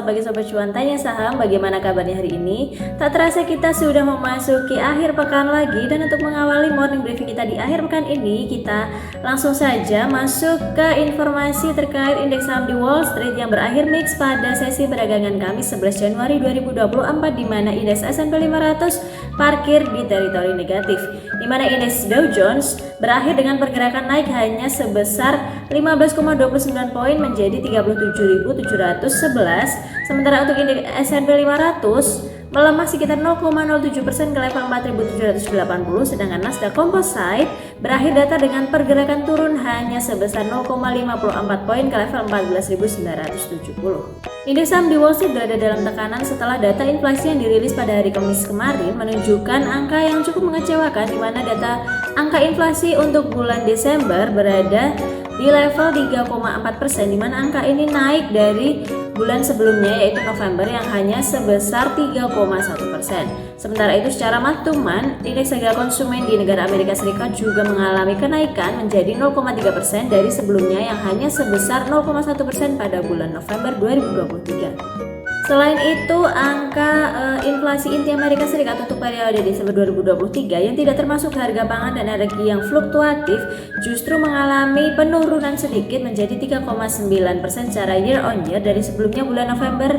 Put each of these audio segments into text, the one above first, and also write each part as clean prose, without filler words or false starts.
selamat pagi Sobat Cuan Tanya Saham. Bagaimana kabarnya hari ini? Tak terasa kita sudah memasuki akhir pekan lagi. Dan untuk mengawali morning briefing kita di akhir pekan ini, kita langsung saja masuk ke informasi terkait indeks saham di Wall Street yang berakhir mix pada sesi perdagangan Kamis 11 Januari 2024, di mana indeks S&P 500 parkir di teritori negatif, di mana indeks Dow Jones berakhir dengan pergerakan naik hanya sebesar 15,29 poin menjadi 37.711, sementara untuk indeks S&P 500 melemah sekitar 0,07% ke level 4.780, sedangkan Nasdaq Composite berakhir data dengan pergerakan turun hanya sebesar 0,54 poin ke level 14.970. Indeks saham di Wall Street berada dalam tekanan setelah data inflasi yang dirilis pada hari Kamis kemarin menunjukkan angka yang cukup mengecewakan, di mana data angka inflasi untuk bulan Desember berada di level 3,4%, di mana angka ini naik dari bulan sebelumnya yaitu November yang hanya sebesar 3,1%. Sementara itu secara month-to-month, indeks harga konsumen di negara Amerika Serikat juga mengalami kenaikan menjadi 0,3% dari sebelumnya yang hanya sebesar 0,1% pada bulan November 2023. Selain itu, angka inflasi inti Amerika Serikat untuk periode Desember 2023 yang tidak termasuk harga pangan dan energi yang fluktuatif justru mengalami penurunan sedikit menjadi 3,9% secara year on year dari sebelumnya bulan November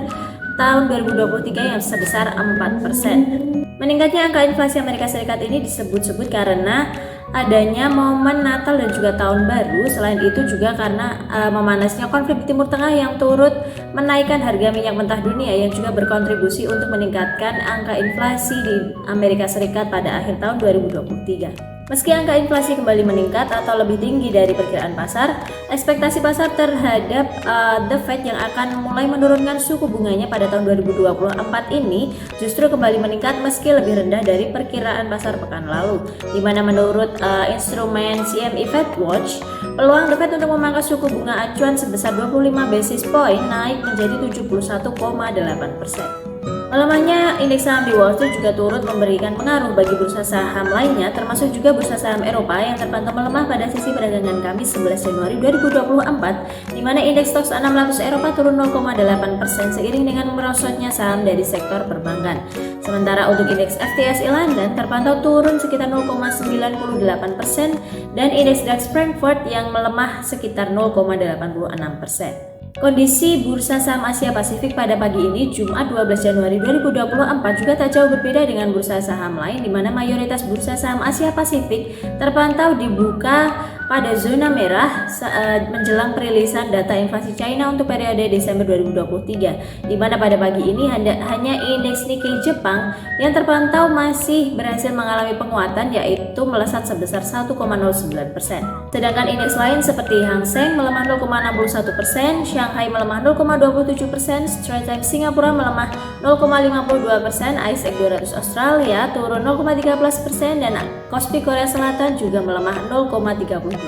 tahun 2023 yang sebesar 4%. Meningkatnya angka inflasi Amerika Serikat ini disebut-sebut karena adanya momen Natal dan juga Tahun Baru. Selain itu juga karena memanasnya konflik di Timur Tengah yang turut menaikkan harga minyak mentah dunia yang juga berkontribusi untuk meningkatkan angka inflasi di Amerika Serikat pada akhir tahun 2023. Meski angka inflasi kembali meningkat atau lebih tinggi dari perkiraan pasar, ekspektasi pasar terhadap The Fed yang akan mulai menurunkan suku bunganya pada tahun 2024 ini justru kembali meningkat meski lebih rendah dari perkiraan pasar pekan lalu, di mana menurut instrumen CME Fed Watch, peluang The Fed untuk memangkas suku bunga acuan sebesar 25 basis point naik menjadi 71,8%. Melemahnya indeks saham di Wall Street juga turut memberikan pengaruh bagi bursa saham lainnya, termasuk juga bursa saham Eropa yang terpantau melemah pada sesi perdagangan Kamis 11 Januari 2024, di mana indeks STOXX 600 Eropa turun 0,8% seiring dengan merosotnya saham dari sektor perbankan. Sementara untuk indeks FTSE London terpantau turun sekitar 0,98% dan indeks DAX Frankfurt yang melemah sekitar 0,86%. Kondisi bursa saham Asia Pasifik pada pagi ini Jumat 12 Januari 2024 juga tak jauh berbeda dengan bursa saham lain, di mana mayoritas bursa saham Asia Pasifik terpantau dibuka pada zona merah menjelang perilisan data inflasi China untuk periode Desember 2023, di mana pada pagi ini hanya indeks Nikkei Jepang yang terpantau masih berhasil mengalami penguatan, yaitu melesat sebesar 1,09%. Sedangkan indeks lain seperti Hang Seng melemah 0,61%, Shanghai melemah 0,27%, Straits Times Singapura melemah 0,52%, ASX 200 Australia turun 0,13%, dan Kospi Korea Selatan juga melemah 0,32%.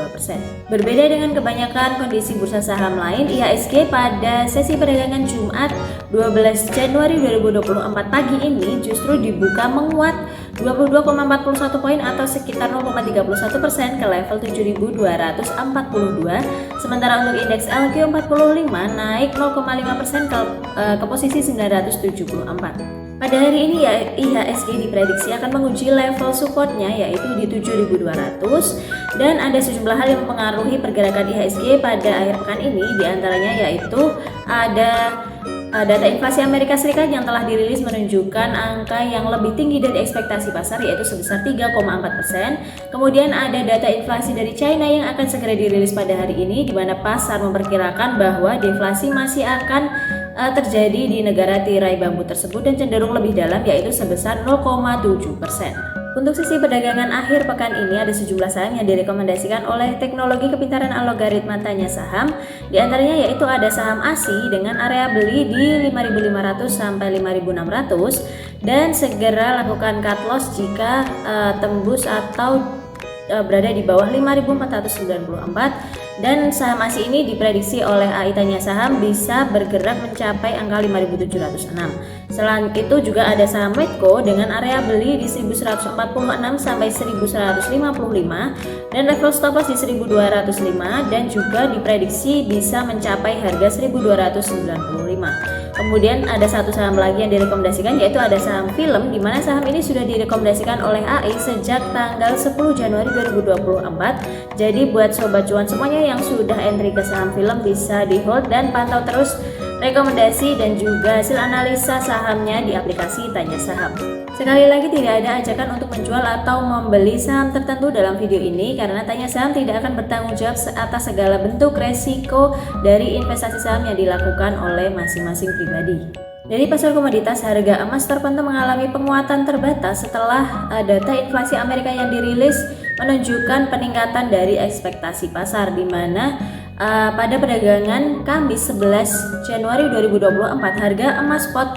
Berbeda dengan kebanyakan kondisi bursa saham lain, IHSG pada sesi perdagangan Jumat 12 Januari 2024 pagi ini justru dibuka menguat 22,41 poin atau sekitar 0,31% ke level 7.242, sementara untuk indeks LQ45 naik 0,5% ke posisi 974. Pada hari ini IHSG diprediksi akan menguji level supportnya yaitu di 7.200, dan ada sejumlah hal yang mempengaruhi pergerakan IHSG pada akhir pekan ini, diantaranya yaitu ada data inflasi Amerika Serikat yang telah dirilis menunjukkan angka yang lebih tinggi dari ekspektasi pasar yaitu sebesar 3,4%. Kemudian ada data inflasi dari China yang akan segera dirilis pada hari ini, di mana pasar memperkirakan bahwa deflasi masih akan terjadi di negara tirai bambu tersebut dan cenderung lebih dalam yaitu sebesar 0,7%. Untuk sesi perdagangan akhir pekan ini ada sejumlah saham yang direkomendasikan oleh teknologi kepintaran algoritma Tanya Saham. Di antaranya yaitu ada saham ASI dengan area beli di 5.500 sampai 5.600 dan segera lakukan cut loss jika tembus atau berada di bawah 5.494, dan saham ASI ini diprediksi oleh AI Tanya Saham bisa bergerak mencapai angka 5.706. Selain itu juga ada saham Medco dengan area beli di 1.146 sampai 1.155 dan level stop loss di 1.205 dan juga diprediksi bisa mencapai harga 1.295. Kemudian ada satu saham lagi yang direkomendasikan, yaitu ada saham film, di mana saham ini sudah direkomendasikan oleh AI sejak tanggal 10 Januari 2024. Jadi buat sobat cuan semuanya yang sudah entry ke saham film bisa di hold dan pantau terus rekomendasi dan juga hasil analisa sahamnya di aplikasi Tanya Saham. Sekali lagi, tidak ada ajakan untuk menjual atau membeli saham tertentu dalam video ini, karena Tanya Saham tidak akan bertanggung jawab atas segala bentuk resiko dari investasi saham yang dilakukan oleh masing-masing pribadi. Dari pasar komoditas, harga emas terpantau mengalami penguatan terbatas setelah data inflasi Amerika yang dirilis menunjukkan peningkatan dari ekspektasi pasar, di mana pada perdagangan Kamis 11 Januari 2024 harga emas spot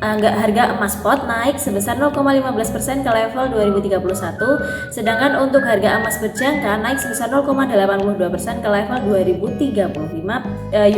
harga emas spot naik sebesar 0,15% ke level 2031, sedangkan untuk harga emas berjangka naik sebesar 0,82% ke level 2035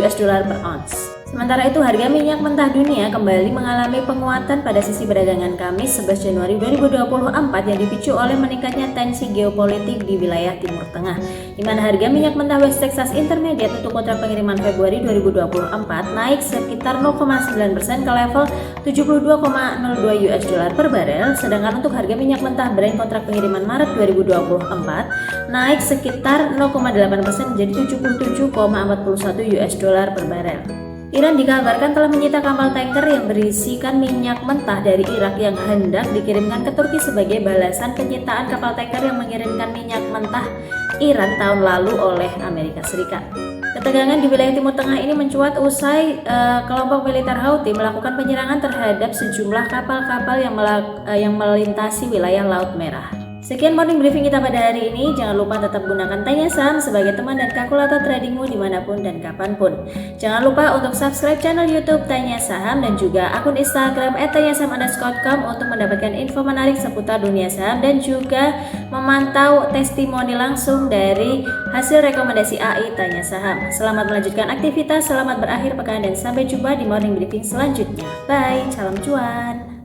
US dollar per ounce. Sementara itu, harga minyak mentah dunia kembali mengalami penguatan pada sesi perdagangan Kamis 11 Januari 2024 yang dipicu oleh meningkatnya tensi geopolitik di wilayah Timur Tengah, di mana harga minyak mentah West Texas Intermediate untuk kontrak pengiriman Februari 2024 naik sekitar 0,9% ke level 72,02 US dollar per barel, sedangkan untuk harga minyak mentah Brent kontrak pengiriman Maret 2024 naik sekitar 0,8% menjadi 77,41 US dollar per barel. Iran dikabarkan telah menyita kapal tanker yang berisikan minyak mentah dari Irak yang hendak dikirimkan ke Turki sebagai balasan penyitaan kapal tanker yang mengirimkan minyak mentah Iran tahun lalu oleh Amerika Serikat. Ketegangan di wilayah Timur Tengah ini mencuat usai kelompok militer Houthi melakukan penyerangan terhadap sejumlah kapal-kapal yang melintasi wilayah Laut Merah. Sekian morning briefing kita pada hari ini. Jangan lupa tetap gunakan Tanya Saham sebagai teman dan kalkulator tradingmu dimanapun dan kapanpun. Jangan lupa untuk subscribe channel YouTube Tanya Saham dan juga akun Instagram @tanyasaham_com untuk mendapatkan info menarik seputar dunia saham dan juga memantau testimoni langsung dari hasil rekomendasi AI Tanya Saham. Selamat melanjutkan aktivitas, selamat berakhir pekan dan sampai jumpa di morning briefing selanjutnya. Bye, salam cuan.